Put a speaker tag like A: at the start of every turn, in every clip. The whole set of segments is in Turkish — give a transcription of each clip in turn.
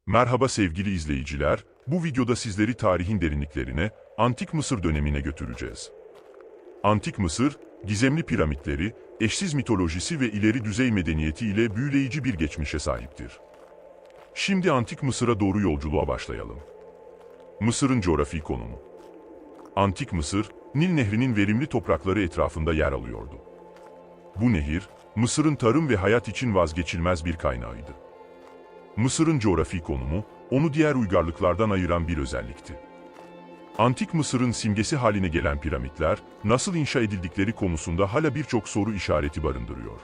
A: Merhaba sevgili izleyiciler, bu videoda sizleri tarihin derinliklerine, Antik Mısır dönemine götüreceğiz. Antik Mısır, gizemli piramitleri, eşsiz mitolojisi ve ileri düzey medeniyeti ile büyüleyici bir geçmişe sahiptir. Şimdi Antik Mısır'a doğru yolculuğa başlayalım. Mısır'ın coğrafi konumu. Antik Mısır, Nil Nehri'nin verimli toprakları etrafında yer alıyordu. Bu nehir, Mısır'ın tarım ve hayat için vazgeçilmez bir kaynağıydı. Mısır'ın coğrafi konumu, onu diğer uygarlıklardan ayıran bir özellikti. Antik Mısır'ın simgesi haline gelen piramitler, nasıl inşa edildikleri konusunda hala birçok soru işareti barındırıyor.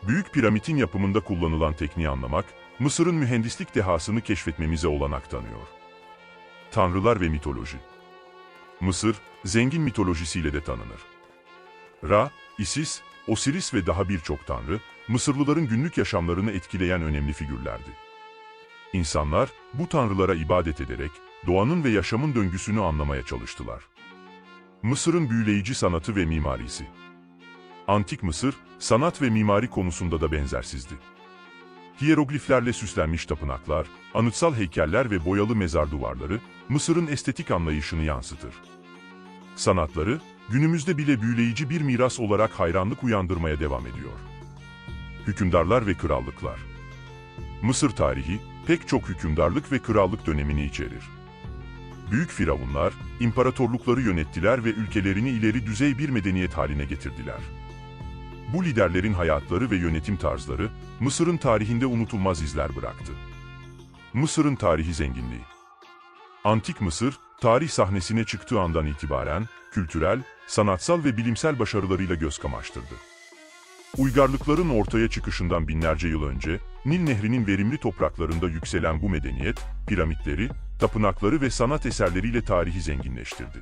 A: Büyük piramitin yapımında kullanılan tekniği anlamak, Mısır'ın mühendislik dehasını keşfetmemize olanak tanıyor. Tanrılar ve mitoloji. Mısır, zengin mitolojisiyle de tanınır. Ra, Isis, Osiris ve daha birçok tanrı, Mısırlıların günlük yaşamlarını etkileyen önemli figürlerdi. İnsanlar, bu tanrılara ibadet ederek, doğanın ve yaşamın döngüsünü anlamaya çalıştılar. Mısır'ın büyüleyici sanatı ve mimarisi. Antik Mısır, sanat ve mimari konusunda da benzersizdi. Hiyerogliflerle süslenmiş tapınaklar, anıtsal heykeller ve boyalı mezar duvarları, Mısır'ın estetik anlayışını yansıtır. Sanatları, günümüzde bile büyüleyici bir miras olarak hayranlık uyandırmaya devam ediyor. Hükümdarlar ve krallıklar. Mısır tarihi, pek çok hükümdarlık ve krallık dönemini içerir. Büyük firavunlar, imparatorlukları yönettiler ve ülkelerini ileri düzey bir medeniyet haline getirdiler. Bu liderlerin hayatları ve yönetim tarzları, Mısır'ın tarihinde unutulmaz izler bıraktı. Mısır'ın tarihi zenginliği. Antik Mısır, tarih sahnesine çıktığı andan itibaren, kültürel, sanatsal ve bilimsel başarılarıyla göz kamaştırdı. Uygarlıkların ortaya çıkışından binlerce yıl önce, Nil Nehri'nin verimli topraklarında yükselen bu medeniyet, piramitleri, tapınakları ve sanat eserleriyle tarihi zenginleştirdi.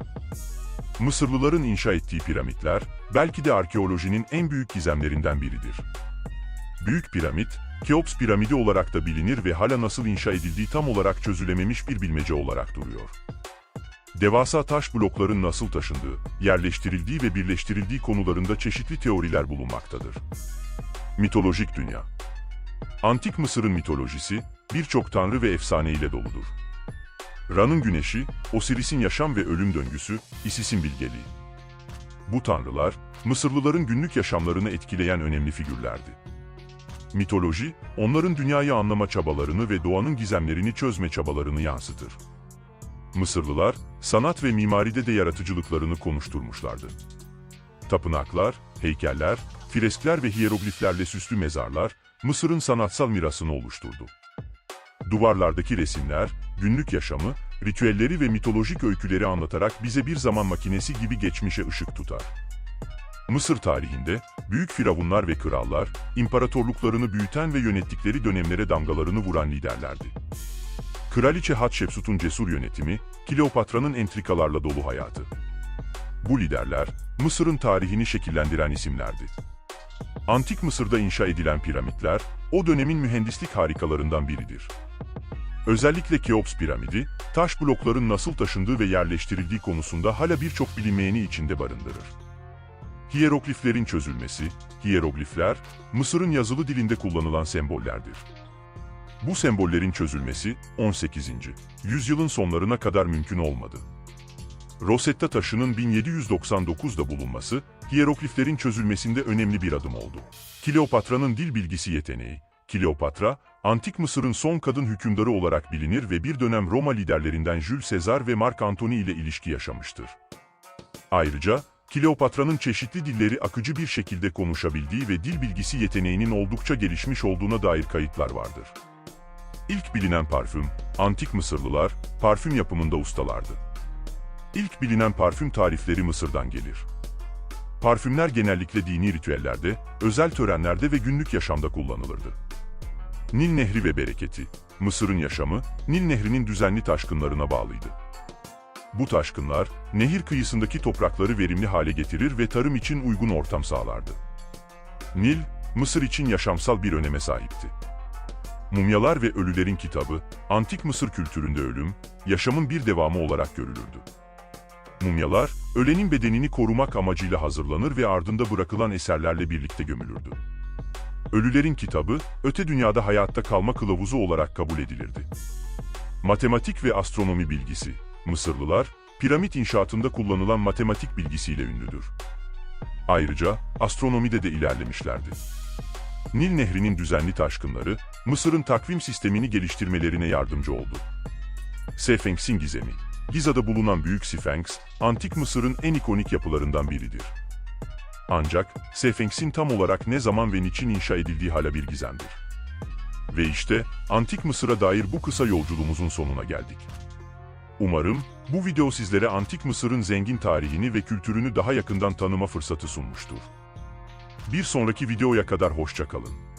A: Mısırlıların inşa ettiği piramitler, belki de arkeolojinin en büyük gizemlerinden biridir. Büyük Piramit, Keops piramidi olarak da bilinir ve hala nasıl inşa edildiği tam olarak çözülememiş bir bilmece olarak duruyor. Devasa taş blokların nasıl taşındığı, yerleştirildiği ve birleştirildiği konularında çeşitli teoriler bulunmaktadır. Mitolojik dünya. Antik Mısır'ın mitolojisi, birçok tanrı ve efsane ile doludur. Ra'nın güneşi, Osiris'in yaşam ve ölüm döngüsü, Isis'in bilgeliği. Bu tanrılar, Mısırlıların günlük yaşamlarını etkileyen önemli figürlerdi. Mitoloji, onların dünyayı anlama çabalarını ve doğanın gizemlerini çözme çabalarını yansıtır. Mısırlılar, sanat ve mimaride de yaratıcılıklarını konuşturmuşlardı. Tapınaklar, heykeller, freskler ve hiyerogliflerle süslü mezarlar, Mısır'ın sanatsal mirasını oluşturdu. Duvarlardaki resimler, günlük yaşamı, ritüelleri ve mitolojik öyküleri anlatarak bize bir zaman makinesi gibi geçmişe ışık tutar. Mısır tarihinde, büyük firavunlar ve krallar, imparatorluklarını büyüten ve yönettikleri dönemlere damgalarını vuran liderlerdi. Kraliçe Hatshepsut'un cesur yönetimi, Kleopatra'nın entrikalarla dolu hayatı. Bu liderler, Mısır'ın tarihini şekillendiren isimlerdi. Antik Mısır'da inşa edilen piramitler, o dönemin mühendislik harikalarından biridir. Özellikle Keops piramidi, taş blokların nasıl taşındığı ve yerleştirildiği konusunda hala birçok bilinmeyeni içinde barındırır. Hiyerogliflerin çözülmesi, hiyeroglifler, Mısır'ın yazılı dilinde kullanılan sembollerdir. Bu sembollerin çözülmesi, 18. yüzyılın sonlarına kadar mümkün olmadı. Rosetta taşının 1799'da bulunması, hiyerogliflerin çözülmesinde önemli bir adım oldu. Kleopatra'nın dil bilgisi yeteneği. Kleopatra, Antik Mısır'ın son kadın hükümdarı olarak bilinir ve bir dönem Roma liderlerinden Jules Caesar ve Mark Antony ile ilişki yaşamıştır. Ayrıca, Kleopatra'nın çeşitli dilleri akıcı bir şekilde konuşabildiği ve dil bilgisi yeteneğinin oldukça gelişmiş olduğuna dair kayıtlar vardır. İlk bilinen parfüm, Antik Mısırlılar, parfüm yapımında ustalardı. İlk bilinen parfüm tarifleri Mısır'dan gelir. Parfümler genellikle dini ritüellerde, özel törenlerde ve günlük yaşamda kullanılırdı. Nil Nehri ve bereketi. Mısır'ın yaşamı, Nil Nehri'nin düzenli taşkınlarına bağlıydı. Bu taşkınlar, nehir kıyısındaki toprakları verimli hale getirir ve tarım için uygun ortam sağlardı. Nil, Mısır için yaşamsal bir öneme sahipti. Mumyalar ve Ölülerin Kitabı, Antik Mısır kültüründe ölüm, yaşamın bir devamı olarak görülürdü. Mumyalar, ölenin bedenini korumak amacıyla hazırlanır ve ardında bırakılan eserlerle birlikte gömülürdü. Ölülerin Kitabı, öte dünyada hayatta kalma kılavuzu olarak kabul edilirdi. Matematik ve astronomi bilgisi. Mısırlılar, piramit inşaatında kullanılan matematik bilgisiyle ünlüdür. Ayrıca, astronomide de ilerlemişlerdi. Nil Nehri'nin düzenli taşkınları, Mısır'ın takvim sistemini geliştirmelerine yardımcı oldu. Sfenks'in gizemi. Giza'da bulunan Büyük Sfenks, Antik Mısır'ın en ikonik yapılarından biridir. Ancak, Sfenks'in tam olarak ne zaman ve niçin inşa edildiği hala bir gizemdir. Ve işte, Antik Mısır'a dair bu kısa yolculuğumuzun sonuna geldik. Umarım, bu video sizlere Antik Mısır'ın zengin tarihini ve kültürünü daha yakından tanıma fırsatı sunmuştur. Bir sonraki videoya kadar hoşça kalın.